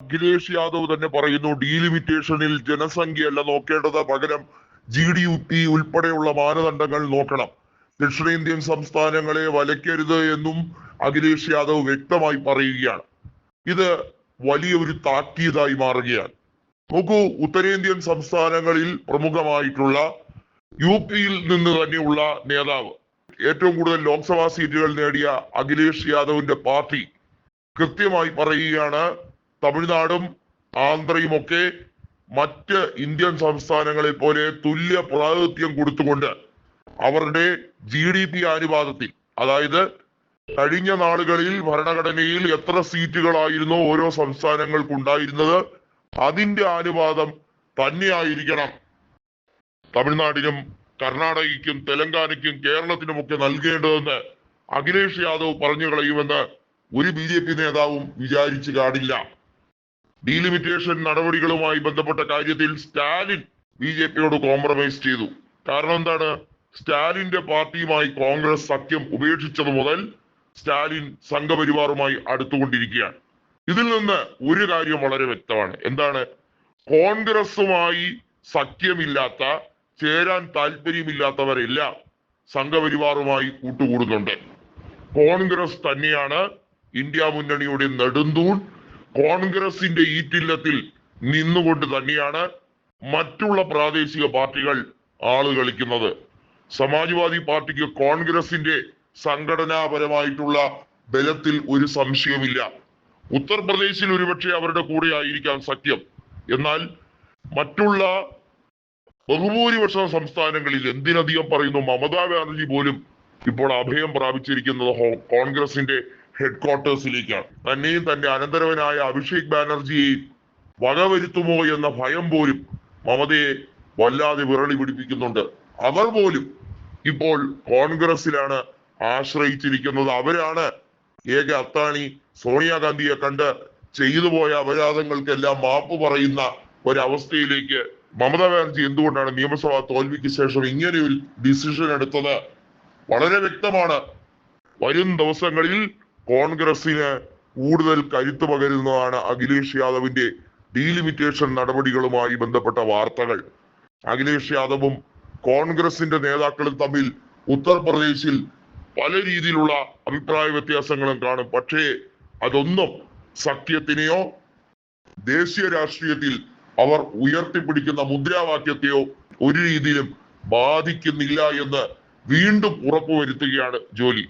അഖിലേഷ് യാദവ് തന്നെ പറയുന്നു, ഡീലിമിറ്റേഷനിൽ ജനസംഖ്യയല്ല നോക്കേണ്ടത്, പകരം GDP ഉൾപ്പെടെയുള്ള മാനദണ്ഡങ്ങൾ നോക്കണം. ദക്ഷിണേന്ത്യൻ സംസ്ഥാനങ്ങളെ വലയ്ക്കരുത് എന്നും അഖിലേഷ് യാദവ് വ്യക്തമായി പറയുകയാണ്. ഇത് വലിയ ഒരു താക്കീതായി മാറുകയാണ്. നോക്കൂ, ഉത്തരേന്ത്യൻ സംസ്ഥാനങ്ങളിൽ പ്രമുഖമായിട്ടുള്ള UP-യിൽ നിന്ന് തന്നെയുള്ള നേതാവ്, ഏറ്റവും കൂടുതൽ ലോക്സഭാ സീറ്റുകൾ നേടിയ അഖിലേഷ് യാദവിന്റെ പാർട്ടി കൃത്യമായി പറയുകയാണ്, തമിഴ്നാടും ആന്ധ്രയും ഒക്കെ മറ്റ് ഇന്ത്യൻ സംസ്ഥാനങ്ങളെ പോലെ തുല്യ പ്രാതിനിധ്യം കൊടുത്തുകൊണ്ട് അവരുടെ GDP അനുപാതത്തിൽ, അതായത് കഴിഞ്ഞ നാളുകളിൽ ഭരണഘടനയിൽ എത്ര സീറ്റുകളായിരുന്നു ഓരോ സംസ്ഥാനങ്ങൾക്ക് ഉണ്ടായിരുന്നത്, അതിന്റെ അനുപാതം തന്നെയായിരിക്കണം തമിഴ്നാടിനും കർണാടകയ്ക്കും തെലങ്കാനയ്ക്കും കേരളത്തിനുമൊക്കെ നൽകേണ്ടതെന്ന് അഖിലേഷ് യാദവ് പറഞ്ഞു കളയുമെന്ന് ഒരു BJP നേതാവും വിചാരിച്ചു കാണില്ല. ഡീലിമിറ്റേഷൻ നടപടികളുമായി ബന്ധപ്പെട്ട കാര്യത്തിൽ സ്റ്റാലിൻ BJP-യോട് കോംപ്രമൈസ് ചെയ്തു. കാരണം എന്താണ്? സ്റ്റാലിന്റെ പാർട്ടിയുമായി കോൺഗ്രസ് സഖ്യം ഉപേക്ഷിച്ചത് മുതൽ സ്റ്റാലിൻ സംഘപരിവാറുമായി അടുത്തുകൊണ്ടിരിക്കുകയാണ്. ഇതിൽ നിന്ന് ഒരു കാര്യം വളരെ വ്യക്തമാണ്. എന്താണ്? കോൺഗ്രസുമായി സഖ്യമില്ലാത്ത, ചേരാൻ താല്പര്യമില്ലാത്തവരെല്ലാം സംഘപരിവാറുമായി കൂട്ടുകൂടുന്നുണ്ട്. കോൺഗ്രസ് തന്നെയാണ് ഇന്ത്യ മുന്നണിയുടെ നെടുന്തൂൺ. കോൺഗ്രസിന്റെ ഈറ്റില്ലത്തിൽ നിന്നുകൊണ്ട് തന്നെയാണ് മറ്റുള്ള പ്രാദേശിക പാർട്ടികൾ ആള് കളിക്കുന്നത്. സമാജ്വാദി പാർട്ടിക്ക് കോൺഗ്രസിന്റെ സംഘടനാപരമായിട്ടുള്ള ബലത്തിൽ ഒരു സംശയമില്ല. ഉത്തർപ്രദേശിൽ ഒരുപക്ഷെ അവരുടെ കൂടെ ആയിരിക്കാം സഖ്യം. എന്നാൽ മറ്റുള്ള ബഹുഭൂരിപക്ഷം സംസ്ഥാനങ്ങളിൽ, എന്തിനധികം പറയുന്നു, മമതാ ബാനർജി പോലും ഇപ്പോൾ അഭയം പ്രാപിച്ചിരിക്കുന്നത് കോൺഗ്രസിന്റെ ഹെഡ്ക്വാർട്ടേഴ്സിലേക്കാണ്. തന്നെയും തന്റെ അനന്തരവനായ അഭിഷേക് ബാനർജിയെയും വകവരുത്തുമോ എന്ന ഭയം പോലും മമതയെ വല്ലാതെ വിറളി പിടിപ്പിക്കുന്നുണ്ട്. അവർ പോലും ഇപ്പോൾ കോൺഗ്രസിലാണ് ആശ്രയിച്ചിരിക്കുന്നത്. അവരാണ് ഏക അത്താണി. സോണിയാഗാന്ധിയെ കണ്ട് ചെയ്തു പോയ അപരാധങ്ങൾക്കെല്ലാം മാപ്പ് പറയുന്ന ഒരവസ്ഥയിലേക്ക് മമതാ ബാനർജി എന്തുകൊണ്ടാണ് നിയമസഭാ തോൽവിക്ക് ശേഷം ഇങ്ങനെ ഒരു ഡിസിഷൻ എടുത്തത്? വളരെ വ്യക്തമാണ്. വരും ദിവസങ്ങളിൽ കോൺഗ്രസിന് കൂടുതൽ കരുത്ത് പകരുന്നതാണ് അഖിലേഷ് യാദവിന്റെ ഡീലിമിറ്റേഷൻ നടപടികളുമായി ബന്ധപ്പെട്ട വാർത്തകൾ. അഖിലേഷ് യാദവും കോൺഗ്രസിന്റെ നേതാക്കളും തമ്മിൽ ഉത്തർപ്രദേശിൽ പല രീതിയിലുള്ള അഭിപ്രായ വ്യത്യാസങ്ങളും കാണും. പക്ഷേ അതൊന്നും സഖ്യത്തിനെയോ ദേശീയ രാഷ്ട്രീയത്തിൽ അവർ ഉയർത്തിപ്പിടിക്കുന്ന മുദ്രാവാക്യത്തെയോ ഒരു രീതിയിലും ബാധിക്കുന്നില്ല എന്ന് വീണ്ടും ഉറപ്പുവരുത്തുകയാണ് ജോലി.